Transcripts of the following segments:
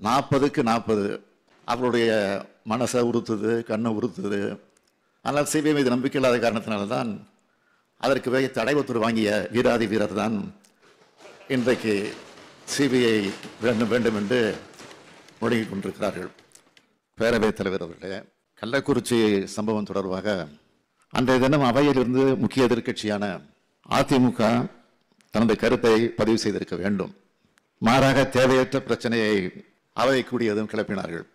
40க்கு 40 அவருடைய மனசை உறுத்துது, கண்ணை உறுத்துது. ஆனால் சிபிஐ மீது நம்பிக்கை இல்லாத காரணத்தினால்தான் அதற்கு தடை உத்தரவு வாங்கிய வீராதி வீரர் தான் இன்றைக்கு சிபிஐ வேண்டும் வேண்டும் என்று முழங்கிக் கொண்டிருக்கிறார்கள். பேரவைத் தலைவர் அவர்களே, கள்ளக்குறிச்சி சம்பவம் தொடர்பாக அன்றைய தினம் அவையிலிருந்து முக்கிய எதிர்க்கட்சியான அதிமுக தனது கருத்தை பதிவு செய்திருக்க வேண்டும். மாறாக தேவையற்ற பிரச்சனையை அவை கூடியதும் கிளப்பினார்கள்.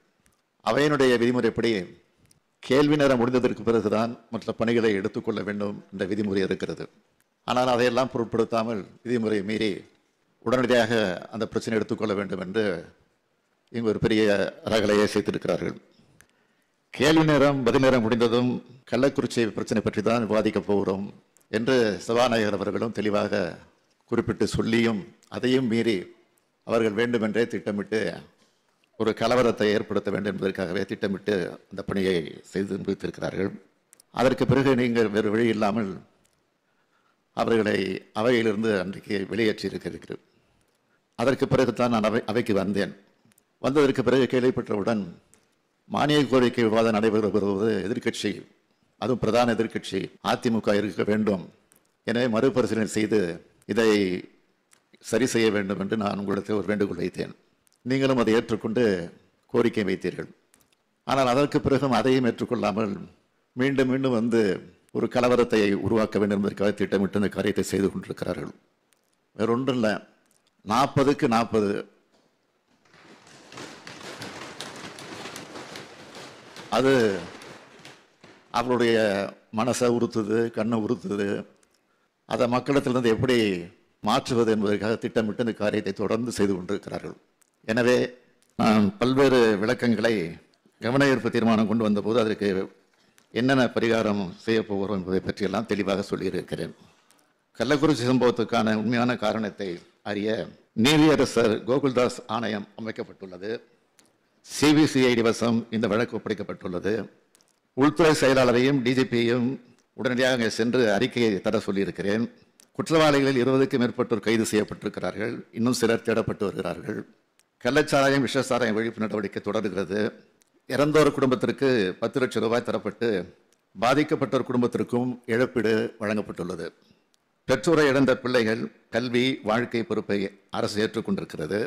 அவையினுடைய விதிமுறைப்படி கேள்வி நேரம் முடிந்ததற்கு பிறகுதான் மற்ற பணிகளை எடுத்துக்கொள்ள வேண்டும் என்ற விதிமுறை இருக்கிறது. ஆனால் அதையெல்லாம் பொருட்படுத்தாமல் விதிமுறையை மீறி உடனடியாக அந்த பிரச்சனை எடுத்துக்கொள்ள வேண்டும் என்று இங்கு ஒரு பெரிய ரகலையை சேர்த்திருக்கிறார்கள். கேள்வி நேரம் பதில் நேரம் முடிந்ததும் கள்ளக்குறிச்சி பிரச்சனை பற்றி தான் விவாதிக்கப் போகிறோம் என்று சபாநாயகர் அவர்களும் தெளிவாக குறிப்பிட்டு சொல்லியும் அதையும் மீறி அவர்கள் வேண்டுமென்றே திட்டமிட்டு ஒரு கலவரத்தை ஏற்படுத்த வேண்டும் என்பதற்காகவே திட்டமிட்டு அந்த பணியை செய்து முடித்திருக்கிறார்கள். அதற்கு பிறகு நீங்கள் வேறு வழி இல்லாமல் அவர்களை அவையிலிருந்து அன்றைக்கு வெளியேற்றியிருக்கிறீர்கள். அதற்கு பிறகுதான் நான் அவைக்கு வந்தேன். வந்ததற்கு பிறகு கேள்விப்பட்டவுடன் மானிய கோரிக்கை விவாதம் நடைபெறுவது எதிர்க்கட்சி, அதுவும் பிரதான எதிர்க்கட்சி அதிமுக இருக்க வேண்டும். எனவே மறுபரிசீலனை செய்து இதை சரி செய்ய வேண்டும் என்று நான் உங்களிடத்தில் ஒரு வேண்டுகோள் வைத்தேன். நீங்களும் அதை ஏற்றுக்கொண்டு கோரிக்கை வைத்தீர்கள். ஆனால் அதற்கு பிறகும் அதையும் ஏற்றுக்கொள்ளாமல் மீண்டும் மீண்டும் வந்து ஒரு கலவரத்தை உருவாக்க வேண்டும் என்பதற்காக திட்டமிட்டு இந்த காரியத்தை செய்து கொண்டிருக்கிறார்கள். வேறொன்றும் இல்லை, 40க்கு 40 அது அவருடைய மனசை உறுத்துது, கண்ணை உறுத்துது. அதை மக்களிடத்திலிருந்து எப்படி மாற்றுவது என்பதற்காக திட்டமிட்டு இந்த காரியத்தை தொடர்ந்து செய்து கொண்டிருக்கிறார்கள். எனவே நான் பல்வேறு விளக்கங்களை கவன ஈர்ப்பு தீர்மானம் கொண்டு வந்தபோது அதற்கு என்னென்ன பரிகாரம் செய்ய போகிறோம் என்பதை பற்றியெல்லாம் தெளிவாக சொல்லியிருக்கிறேன். கள்ளக்குறிச்சி சம்பவத்துக்கான உண்மையான காரணத்தை அறிய நீதியரசர் கோகுல்தாஸ் ஆணையம் அமைக்கப்பட்டுள்ளது. சிபிசிஐடி வசம் இந்த வழக்கு ஒப்படைக்கப்பட்டுள்ளது. உள்துறை செயலாளரையும் டிஜிபியையும் உடனடியாக அங்கே சென்று அறிக்கையை தர சொல்லியிருக்கிறேன். குற்றவாளிகளில் 20க்கும் மேற்பட்டோர் கைது செய்யப்பட்டிருக்கிறார்கள். இன்னும் சிலர் தேடப்பட்டு வருகிறார்கள். கள்ளச்சாராயம் விஷசாராயம் ஒழிப்பு நடவடிக்கை தொடர்கிறது. இறந்தோர் குடும்பத்திற்கு 10 லட்சம் ரூபாய் தரப்பட்டு பாதிக்கப்பட்டோர் குடும்பத்திற்கும் இழப்பீடு வழங்கப்பட்டுள்ளது. பெற்றோரை இழந்த பிள்ளைகள் கல்வி வாழ்க்கை பொறுப்பை அரசு ஏற்றுக்கொண்டிருக்கிறது.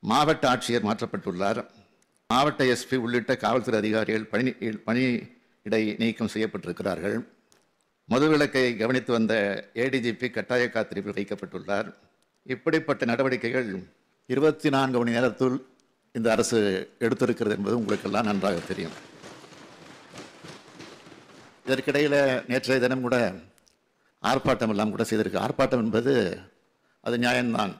மாவட்ட ஆட்சியர் மாற்றப்பட்டுள்ளார். மாவட்ட எஸ்பி உள்ளிட்ட காவல்துறை அதிகாரிகள் பணியிடை நீக்கம் செய்யப்பட்டிருக்கிறார்கள். மதுவிலக்கை கவனித்து வந்த ஏடிஜிபி கட்டாய காத்திருப்பில் வைக்கப்பட்டுள்ளார். இப்படிப்பட்ட நடவடிக்கைகள் 24 மணி நேரத்தில் இந்த அரசு எடுத்திருக்கிறது என்பது உங்களுக்கெல்லாம் நன்றாக தெரியும். இதற்கிடையில் நேற்றைய தினம் கூட ஆர்ப்பாட்டம் எல்லாம் கூட செய்திருக்கு. ஆர்ப்பாட்டம் என்பது அது நியாயம்தான்,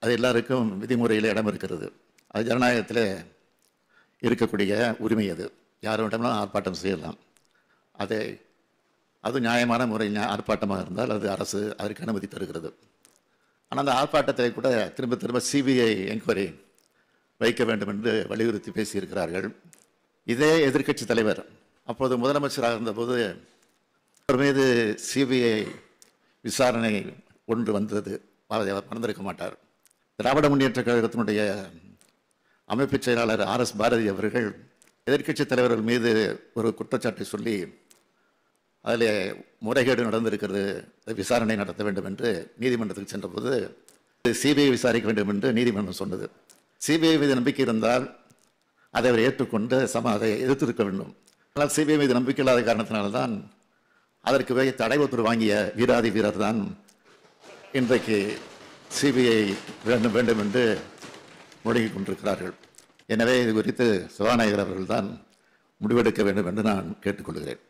அது எல்லாருக்கும் விதிமுறையில் இடம் இருக்கிறது. அது ஜனநாயகத்தில் இருக்கக்கூடிய உரிமை. அது யாரோடலாம் ஆர்ப்பாட்டம் செய்யலாம். அது நியாயமான முறை ஆர்ப்பாட்டமாக இருந்தால் அது அரசு அதற்கு அனுமதி தருகிறது. ஆனால் அந்த ஆர்ப்பாட்டத்தை கூட திரும்ப திரும்ப சிபிஐ என்கொயரி வைக்க வேண்டும் என்று வலியுறுத்தி பேசியிருக்கிறார்கள். இதே எதிர்க்கட்சி தலைவர் அப்போது முதலமைச்சராக இருந்தபோது அவர் மீது சிபிஐ விசாரணை ஒன்று வந்தது, அவர் மறந்திருக்க மாட்டார். திராவிட முன்னேற்ற கழகத்தினுடைய அமைப்பு செயலாளர் RS பாரதி அவர்கள் எதிர்க்கட்சி தலைவர்கள் மீது ஒரு குற்றச்சாட்டை சொல்லி அதில் முறைகேடு நடந்திருக்கிறது, விசாரணை நடத்த வேண்டும் என்று நீதிமன்றத்துக்கு சென்றபோது சிபிஐ விசாரிக்க வேண்டும் என்று நீதிமன்றம் சொன்னது. சிபிஐ மீது நம்பிக்கை இருந்தால் அதை அவர் ஏற்றுக்கொண்டு அதை எதிர்த்திருக்க வேண்டும். ஆனால் சிபிஐ மீது நம்பிக்கை இல்லாத காரணத்தினால்தான் அதற்கு தடை உத்தரவு வாங்கிய வீராதி வீரர் தான் இன்றைக்கு சிபிஐ வேண்டும் வேண்டும் என்று முழங்கிக் கொண்டிருக்கிறார்கள். எனவே இது குறித்து சபாநாயகர் அவர்கள் தான் முடிவெடுக்க வேண்டும் என்று நான் கேட்டுக்கொள்கிறேன்.